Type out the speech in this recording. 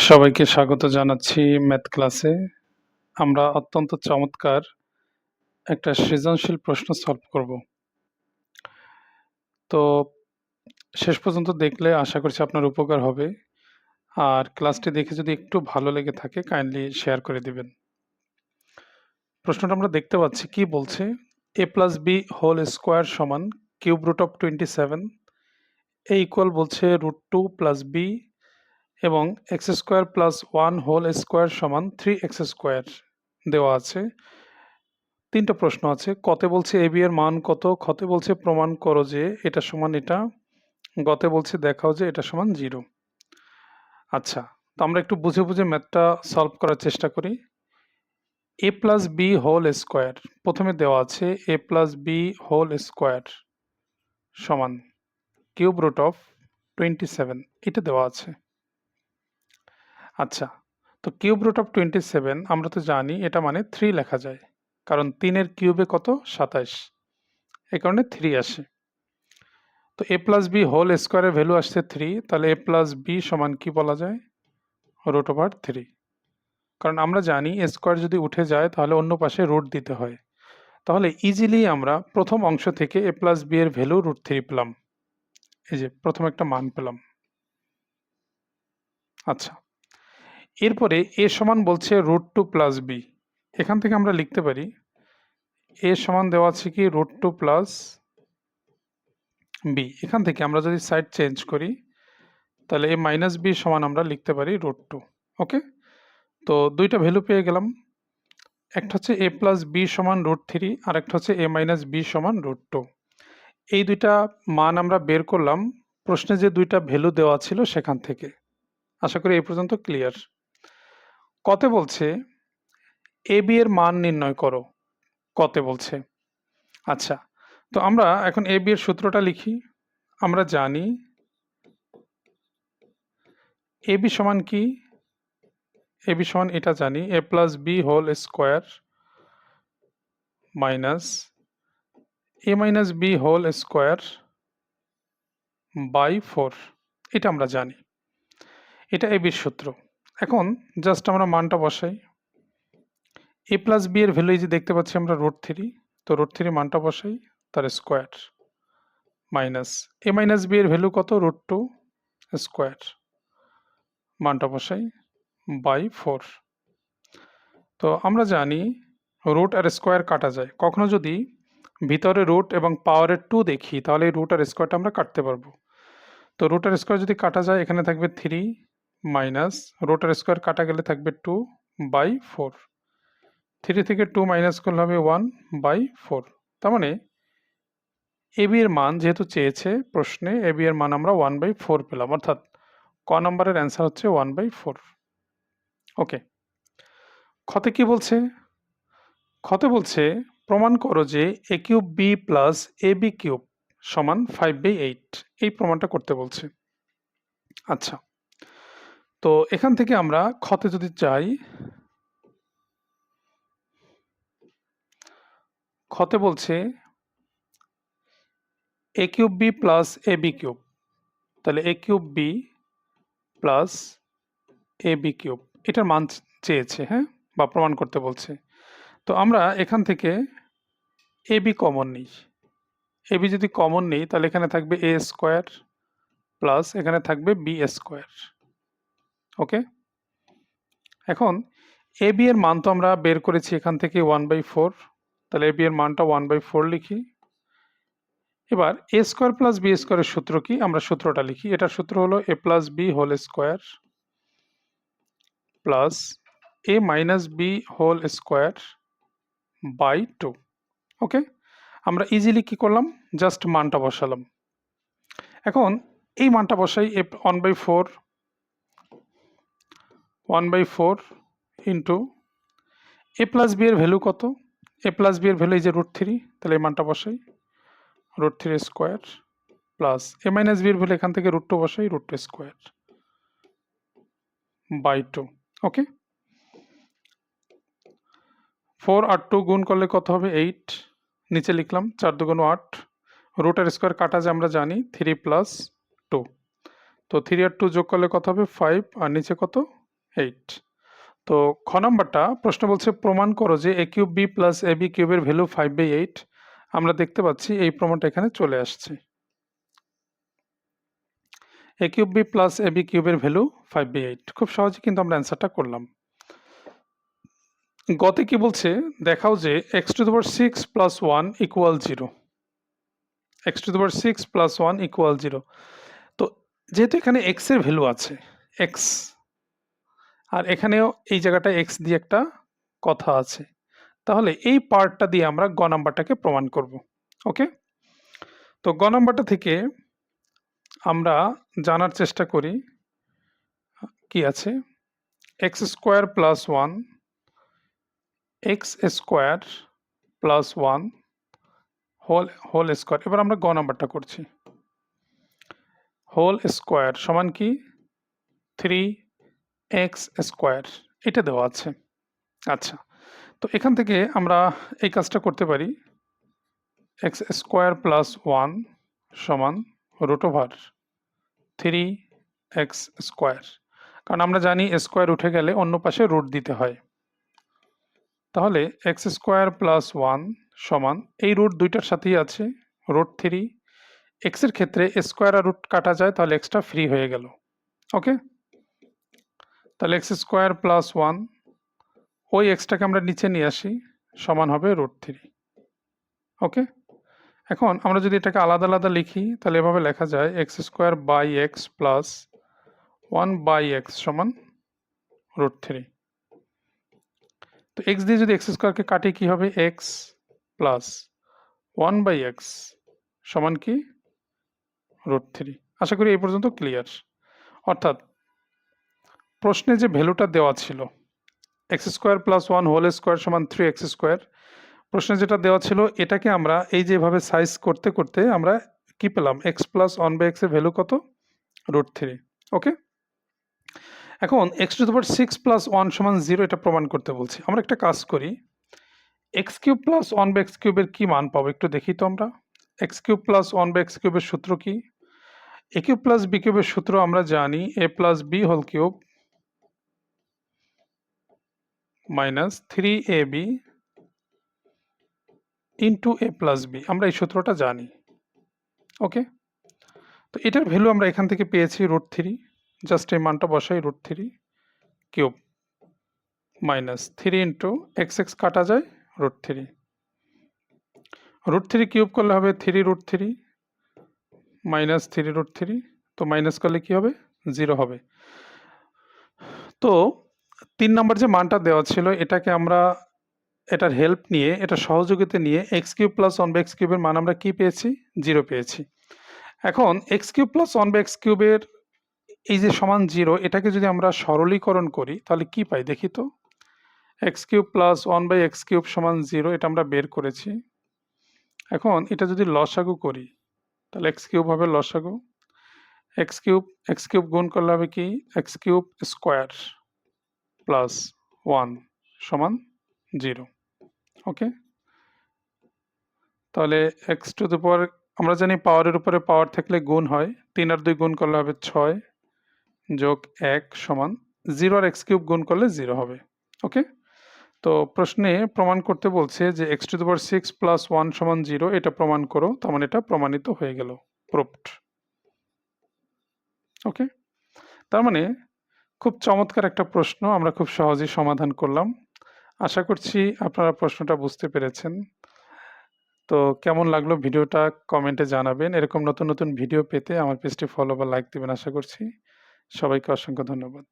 সবাইকে স্বাগত জানাচ্ছি ম্যাথ ক্লাসে। আমরা অত্যন্ত চমৎকার একটা সৃজনশীল প্রশ্ন সলভ করব। তো শেষ পর্যন্ত দেখলে আশা করছি আপনার উপকার হবে। আর ক্লাসটি দেখে যদি একটু ভালো লেগে থাকে কাইন্ডলি শেয়ার করে দিবেন। প্রশ্নটা আমরা দেখতে পাচ্ছি কি বলছে, a plus B whole square সমান cube root of 27, A equal বলছে √2 প্লাস বি এবং x square plus 1 whole square সমান 3x স্কোয়ার দেওয়া আছে। তিনটা প্রশ্ন আছে, কতে বলছে এ বি এর মান কত, খতে বলছে প্রমাণ করো যে এটা সমান এটা, গতে বলছে দেখাও যে এটা সমান 0। আচ্ছা, তো আমরা একটু বুঝে বুঝে ম্যাথটা সলভ করার চেষ্টা করি। এ প্লাস বি হোল স্কোয়ার প্রথমে দেওয়া আছে, এ প্লাস বি হোল স্কোয়ার সমান কিউব রুট অফ 27, এটা দেওয়া আছে। আচ্ছা, তো কিউব রুট অফ 27 আমরা তো জানি এটা মানে 3 লেখা যায়, কারণ 3-এর কিউবে কত 27, এই কারণে 3 আসে। তো এ প্লাস বি হোল স্কোয়ারের ভ্যালু আসছে 3, তাহলে এ প্লাস বি সমান কি বলা যায়, √3। কারণ আমরা জানি এ স্কোয়ার যদি উঠে যায় তাহলে অন্য পাশে রুট দিতে হয়। তাহলে ইজিলি আমরা প্রথম অংশ থেকে এ প্লাস বি এর ভ্যালু √3 পেলাম। এই যে প্রথম একটা মান পেলাম। আচ্ছা, এরপরে এ সমান বলছে √2 প্লাস বি। এখান থেকে আমরা লিখতে পারি এ সমান দেওয়া আছে কি √2 প্লাস বি। এখান থেকে আমরা যদি সাইড চেঞ্জ করি তাহলে এ মাইনাস বি সমান আমরা লিখতে পারি √2। ওকে, তো দুইটা ভ্যালু পেয়ে গেলাম। একটা হচ্ছে এ প্লাস বি সমান √3 আর একটা হচ্ছে এ মাইনাস বি সমান √2। এই দুইটা মান আমরা বের করলাম প্রশ্নে যে দুইটা ভ্যালু দেওয়া ছিল সেখান থেকে। আশা করি এই পর্যন্ত ক্লিয়ার। কতে বলছে এ বি এর মান নির্ণয় করো, কতে বলছে। আচ্ছা, তো আমরা এখন এ বি এর সূত্রটা লিখি। আমরা জানি এ বি সমান কি, এ বি সমান এটা জানি, A plus B whole square minus A minus B whole square by 4, এটা আমরা জানি, এটা এ বির সূত্র। এখন জাস্ট আমরা মানটা বসাই। এ প্লাস বি এর ভ্যালু যে দেখতে পাচ্ছি আমরা √3, তো √3 মানটা বসাই, তার square minus A minus B এর ভ্যালু কত √2 স্কোয়ার, মানটা বসাই বাই 4। তো আমরা জানি রুট আর স্কোয়ার কাটা যায়, কখনো যদি ভিতরে রুট এবং পাওয়ারের 2 দেখি তাহলে এই রুট আর স্কোয়ারটা আমরা কাটতে পারবো। তো রুট আর স্কোয়ার যদি কাটা যায় এখানে থাকবে 3 মাইনাস রুট আর স্কোয়ার কাটা গেলে থাকবে 2 বাই 4। 3 থেকে 2 মাইনাস করলে হবে 1 বাই 4। তার মানে এ বি এর মান যেহেতু চেয়েছে প্রশ্নে, এ বি এর মান আমরা 1/4 পেলাম, অর্থাৎ ক নম্বরের অ্যান্সার হচ্ছে 1/4। ওকে, খতে কি বলছে, খতে বলছে প্রমাণ করো যে এ cube B plus A B cube সমান 5/8, এই প্রমাণটা করতে বলছে। আচ্ছা, তো এখান থেকে আমরা খতে যদি যাই, খতে বলছে এ cube B plus A B cube, তাহলে এ cube B plus A B cube এটার মান চেয়েছে, হ্যাঁ, বা প্রমাণ করতে বলছে। তো আমরা এখান থেকে এ বি কমন নিই। এ বি যদি কমন নিই তাহলে এখানে থাকবে এ স্কোয়ার প্লাস এখানে থাকবে বি স্কোয়ার। ওকে, এখন এ বি এর মান তো আমরা বের করেছি এখান থেকে 1/4, তাহলে এ বি এর মানটা 1/4 লিখি। এবার এ স্কোয়ার প্লাস বি স্কোয়ারের সূত্র কি, আমরা সূত্রটা লিখি। এটার সূত্র হলো A plus B whole square plus A minus B whole square by 2। Okay, আমরা ইজিলি কি করলাম, জাস্ট মানটা বসালাম। এখন এই মানটা বসাই, এ 1/4 ইন্টু এ প্লাস বি এর ভ্যালু কত, এ প্লাস বি এর ভ্যালু এই যে √3, তাহলে এই মানটা বসাই √3 square plus A minus B এর ভ্যালু এখান থেকে √2 বসাই √2 স্কোয়ার বাই 2। ওকে, 4 আর 2 গুণ করলে কত হবে 8, নিচে লিখলাম 4 2 8, রুট আর স্কোয়ার কাটা যে আমরা জানি 3 + 2, তো 3 আর 2 যোগ করলে কত হবে 5 আর নিচে কত 8। তো খ নাম্বারটা প্রশ্ন বলছে প্রমাণ করো যে a cube b plus ab কিউবের ভ্যালু 5/8। আমরা দেখতে পাচ্ছি এই প্রমাণটা এখানে চলে আসছে। a cube b plus ab কিউবের ভ্যালু 5/8। খুব সহজে কিন্তু আমরা অ্যান্সারটা করলাম। গতে কি বলছে দেখাও যে x to the power 6 plus 1 equal 0। x to the power 6 plus 1 equal 0। তো যেহেতু এখানে x এর ভ্যালু আছে x, আর এখানেও এই জায়গাটায় x দিয়ে একটা কথা আছে, তাহলে এই পার্টটা দিয়ে আমরা গ নাম্বারটাকে প্রমাণ করব। ওকে, তো গ নাম্বারটা থেকে আমরা জানার চেষ্টা করি কি আছে। X square plus 1 x square plus 1 whole square. এবার আমরা গ নাম্বারটা করছি। হোল স্কোয়ার সমান কি 3x স্কোয়ার, এটা দেওয়া আছে। আচ্ছা, তো এখান থেকে আমরা এই কাজটা করতে পারি। এক্স স্কোয়ার প্লাস 1 সমান রুট ওভার 3x স্কোয়ার, কারণ আমরা জানি স্কোয়ার উঠে গেলে অন্য পাশে রুট দিতে হয়। তাহলে এক্স স্কোয়ার প্লাস 1 সমান এই রুট দুইটার সাথেই আছে রুট 3। এক্সের ক্ষেত্রে স্কোয়ার আর রুট কাটা যায়, তাহলে এক্সটা ফ্রি হয়ে গেল। ওকে, তাহলে এক্স স্কোয়ার প্লাস 1 ওই এক্সটাকে আমরা নিচে নিয়ে আসি, সমান হবে রুট 3। ওকে, এখন আমরা যদি এটাকে আলাদা আলাদা লিখি তাহলে এভাবে লেখা যায় x square by x plus 1 by x সমান রুট 3। তো এক্স দিয়ে যদি এক্স স্কোয়ারকে কাটি কি হবে, এক্স প্লাস 1 বাই এক্স সমান কি রুট 3। আশা করি এই পর্যন্ত ক্লিয়ার। অর্থাৎ প্রশ্নে যে ভ্যালুটা দেওয়া ছিল x square plus 1 whole square সমান 3x স্কোয়ার, প্রশ্নে যেটা দেওয়া ছিল এটাকে আমরা এই যেভাবে সাইজ করতে করতে আমরা কি পেলাম, এক্স প্লাস 1 বাই এক্স এর ভ্যালু কত, রুট 3। ওকে, এখন x to the power 6 plus 1 সমান 0 এটা প্রমাণ করতে বলছি। আমরা একটা কাজ করি, x cube plus 1 by x কিউবের কি মান পাবো একটু দেখি তো। আমরা x cube plus 1 by x কিউবের সূত্র কি, এ কিউব প্লাস বি কিউবের সূত্র আমরা জানি A plus B whole cube minus 3ab into A plus B, আমরা এই সূত্রটা জানি। ওকে, তো এটার ভ্যালু আমরা এখান থেকে পেয়েছি রুট 3। জাস্ট এই মানটা বসাই, root 3 cube minus 3 into x x কাটা যায় রুট 3। রুট 3 কিউব করলে হবে 3 রুট 3 মাইনাস 3 রুট 3, তো মাইনাস করলে কি হবে, 0 হবে। তো 3 নম্বর যে মানটা দেওয়া ছিল এটাকে আমরা এটার হেল্প নিয়ে, এটা সহযোগিতা নিয়ে x cube plus 1 by x কিউবের মান আমরা কি পেয়েছি, 0 পেয়েছি। এখন x cube plus 1 by x কিউবের এই যে সমান 0, এটাকে যদি আমরা সরলীকরণ করি তাহলে কি পাই দেখি তো। X cube plus 1 by x cube সমান 0, এটা আমরা বের করেছি। এখন এটা যদি লসাগু করি তাহলে এক্স কিউব হবে লসাগু, এক্স কিউব গুণ করলে হবে কি এক্স কিউব স্কোয়ার প্লাস 1 সমান 0। ওকে, তাহলে এক্স টু দি পাওয়ার আমরা জানি পাওয়ারের উপরে পাওয়ার থাকলে গুণ হয়, 3 আর 2 গুণ করলে হবে 6 যোগ 1 সমান 0, আর এক্স কিউব গুণ করলে 0 হবে। ওকে, তো প্রশ্নে প্রমাণ করতে বলছে যে x to the power 6 plus 1 সমান 0, এটা প্রমাণ করো, তার মানে এটা প্রমাণিত হয়ে গেল, প্রুভড। ওকে, তার মানে খুব চমৎকার একটা প্রশ্ন আমরা খুব সহজেই সমাধান করলাম। আশা করছি আপনারা প্রশ্নটা বুঝতে পেরেছেন। তো কেমন লাগলো ভিডিওটা কমেন্টে জানাবেন। এরকম নতুন নতুন ভিডিও পেতে আমার পেজটি ফলো বা লাইক দিবেন আশা করছি। সবাইকে অসংখ্য ধন্যবাদ।